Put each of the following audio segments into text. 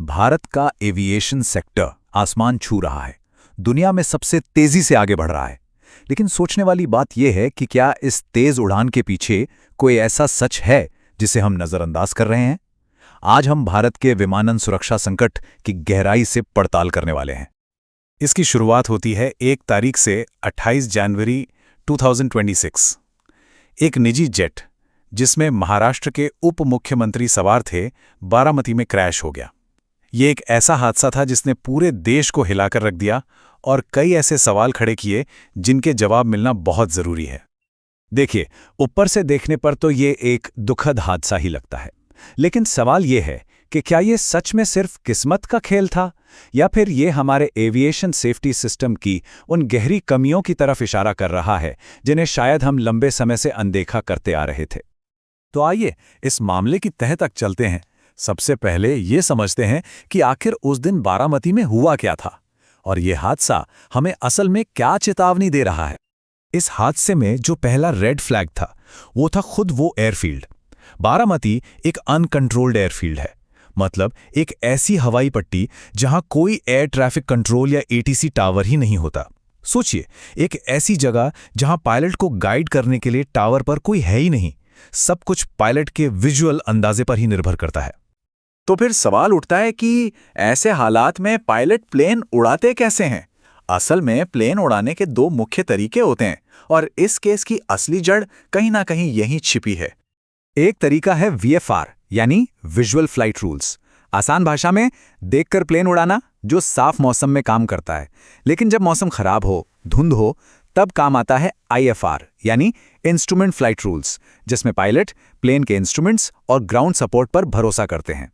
भारत का aviation sector आसमान छू रहा है, दुनिया में सबसे तेजी से आगे बढ़ रहा है। लेकिन सोचने वाली बात यह है कि क्या इस तेज उड़ान के पीछे कोई ऐसा सच है जिसे हम नजरअंदाज कर रहे हैं? आज हम भारत के विमानन सुरक्षा संकट की गहराई से पड़ताल करने वाले हैं। इसकी शुरुआत होती है 1 तारीख से 28 जनवरी 2026। एक निजी जेट जिसमें महाराष्ट्र के उप मुख्यमंत्री सवार थे, बारामती में क्रैश हो गया। ये एक ऐसा हादसा था जिसने पूरे देश को हिलाकर रख दिया और कई ऐसे सवाल खड़े किए जिनके जवाब मिलना बहुत जरूरी है। देखिए, ऊपर से देखने पर तो ये एक दुखद हादसा ही लगता है, लेकिन सवाल ये है कि क्या ये सच में सिर्फ किस्मत का खेल था या फिर ये हमारे एविएशन सेफ्टी सिस्टम की उन गहरी कमियों की तरफ इशारा कर रहा है जिन्हें शायद हम लंबे समय से अनदेखा करते आ रहे थे। तो आइए इस मामले की तह तक चलते हैं। सबसे पहले ये समझते हैं कि आखिर उस दिन बारामती में हुआ क्या था और ये हादसा हमें असल में क्या चेतावनी दे रहा है। इस हादसे में जो पहला रेड फ्लैग था वो था खुद वो एयरफील्ड। बारामती एक अनकंट्रोल्ड एयरफील्ड है, मतलब एक ऐसी हवाई पट्टी जहां कोई एयर ट्रैफिक कंट्रोल या एटीसी टावर ही नहीं होता। सोचिए, एक ऐसी जगह जहां पायलट को गाइड करने के लिए टावर पर कोई है ही नहीं, सब कुछ पायलट के विजुअल अंदाजे पर ही निर्भर करता है। तो फिर सवाल उठता है कि ऐसे हालात में पायलट प्लेन उड़ाते कैसे हैं? असल में प्लेन उड़ाने के दो मुख्य तरीके होते हैं और इस केस की असली जड़ कहीं ना कहीं यहीं छिपी है। एक तरीका है वीएफआर यानी विजुअल फ्लाइट रूल्स। आसान भाषा में देखकर प्लेन उड़ाना, जो साफ मौसम में काम करता है, लेकिन जब मौसम खराब हो, धुंध हो, तब काम आता है आईएफआर यानी इंस्ट्रूमेंट फ्लाइट रूल्स, जिसमें पायलट प्लेन के इंस्ट्रूमेंट्स और ग्राउंड सपोर्ट पर भरोसा करते हैं।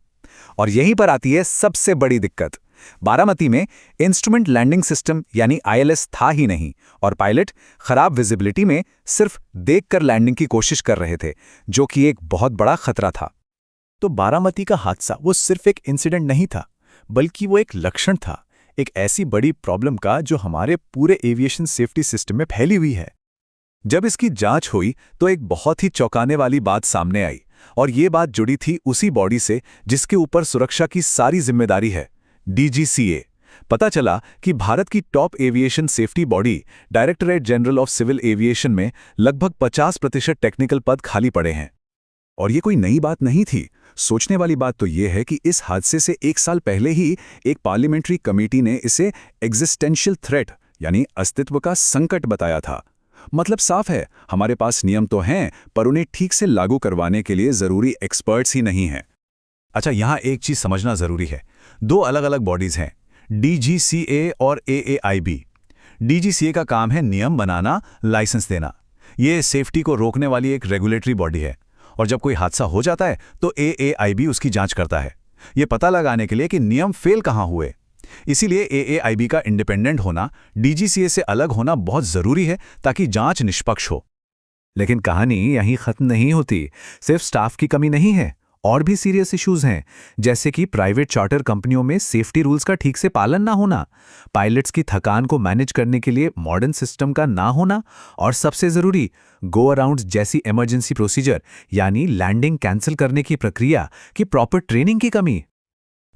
और यहीं पर आती है सबसे बड़ी दिक्कत। बारामती में इंस्ट्रूमेंट लैंडिंग सिस्टम यानी आईएलएस था ही नहीं और पायलट खराब विजिबिलिटी में सिर्फ देखकर लैंडिंग की कोशिश कर रहे थे, जो कि एक बहुत बड़ा खतरा था। तो बारामती का हादसा वो सिर्फ एक इंसिडेंट नहीं था, बल्कि वो एक लक्षण था, एक ऐसी बड़ी प्रॉब्लम का जो हमारे पूरे एविएशन सेफ्टी सिस्टम में फैली हुई है। जब इसकी जांच हुई तो एक बहुत ही चौंकाने वाली बात सामने आई, और ये बात जुड़ी थी उसी बॉडी से जिसके ऊपर सुरक्षा की सारी जिम्मेदारी है, डीजीसीए। पता चला कि भारत की top aviation safety body Directorate General of Civil Aviation में लगभग 50% टेक्निकल पद खाली पड़े हैं। और ये कोई नई बात नहीं थी। सोचने वाली बात तो ये है कि इस हादसे से 1 साल पहले ही एक पार्लियामेंट्री कमेटी ने इसे एग्जिस्टेंशियल थ्रेट यानी अस्तित्व का संकट बताया था। मतलब साफ है, हमारे पास नियम तो हैं, पर उन्हें ठीक से लागू करवाने के लिए जरूरी एक्सपर्ट्स ही नहीं हैं। अच्छा, यहां एक चीज समझना जरूरी है। 2 अलग अलग बॉडीज हैं, डीजीसीए और एएआईबी। डीजीसीए का काम है नियम बनाना, लाइसेंस देना। ये सेफ्टी को रोकने वाली एक रेगुलेटरी बॉडी है। और जब कोई हादसा हो जाता है तो एएआईबी उसकी जांच करता है, ये पता लगाने के लिए कि नियम फेल कहां हुए। इसीलिए एएआईबी का इंडिपेंडेंट होना, डीजीसीए से अलग होना बहुत जरूरी है ताकि जांच निष्पक्ष हो। लेकिन कहानी यहीं खत्म नहीं होती। सिर्फ स्टाफ की कमी नहीं है, और भी सीरियस इश्यूज हैं, जैसे कि प्राइवेट चार्टर कंपनियों में सेफ्टी रूल्स का ठीक से पालन ना होना, पायलट्स की थकान को मैनेज करने के लिए मॉडर्न सिस्टम का ना होना, और सबसे जरूरी गो अराउंड जैसी इमरजेंसी प्रोसीजर यानी लैंडिंग कैंसिल करने की प्रक्रिया की प्रॉपर ट्रेनिंग की कमी।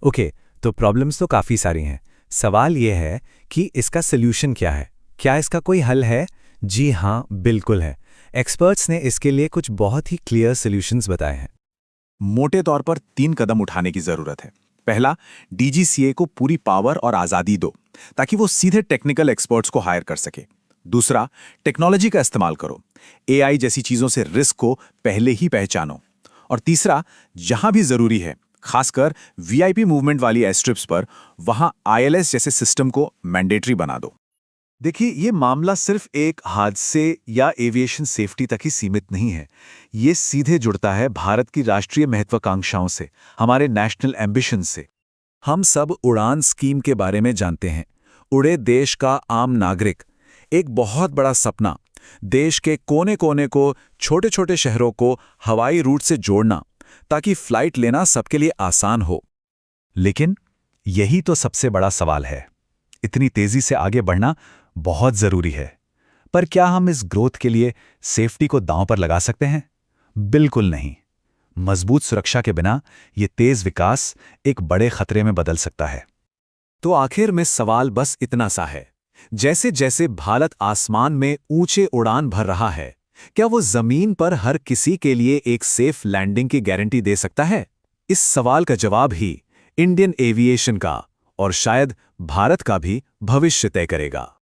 ओके, तो प्रॉब्लम्स तो काफ़ी सारी हैं। सवाल यह है कि इसका सल्यूशन क्या है? क्या इसका कोई हल है? जी हाँ, बिल्कुल है। एक्सपर्ट्स ने इसके लिए कुछ बहुत ही क्लियर सल्यूशंस बताए हैं। मोटे तौर पर 3 कदम उठाने की जरूरत है। पहला, डीजीसीए को पूरी पावर और आजादी दो ताकि वो सीधे टेक्निकल एक्सपर्ट्स को हायर कर सके। दूसरा, टेक्नोलॉजी का इस्तेमाल करो, एआई जैसी चीजों से रिस्क को पहले ही पहचानो। और तीसरा, जहां भी जरूरी है, खासकर वीआईपी मूवमेंट वाली एयरस्ट्रिप्स पर, वहां आईएलएस जैसे सिस्टम को मैंडेटरी बना दो। देखिए, ये मामला सिर्फ एक हादसे या एविएशन सेफ्टी तक ही सीमित नहीं है। ये सीधे जुड़ता है भारत की राष्ट्रीय महत्वाकांक्षाओं से, हमारे नेशनल एम्बिशन से। हम सब उड़ान स्कीम के बारे में जानते हैं। उड़े देश का आम नागरिक, एक बहुत बड़ा सपना, देश के कोने कोने को, छोटे छोटे शहरों को हवाई रूट से जोड़ना ताकि फ्लाइट लेना सबके लिए आसान हो। लेकिन यही तो सबसे बड़ा सवाल है। इतनी तेजी से आगे बढ़ना बहुत जरूरी है, पर क्या हम इस ग्रोथ के लिए सेफ्टी को दांव पर लगा सकते हैं? बिल्कुल नहीं। मजबूत सुरक्षा के बिना ये तेज विकास एक बड़े खतरे में बदल सकता है। तो आखिर में सवाल बस इतना सा है, जैसे जैसे भारत आसमान में ऊंचे उड़ान भर रहा है, क्या वो जमीन पर हर किसी के लिए एक सेफ लैंडिंग की गारंटी दे सकता है? इस सवाल का जवाब ही इंडियन एविएशन का और शायद भारत का भी भविष्य तय करेगा।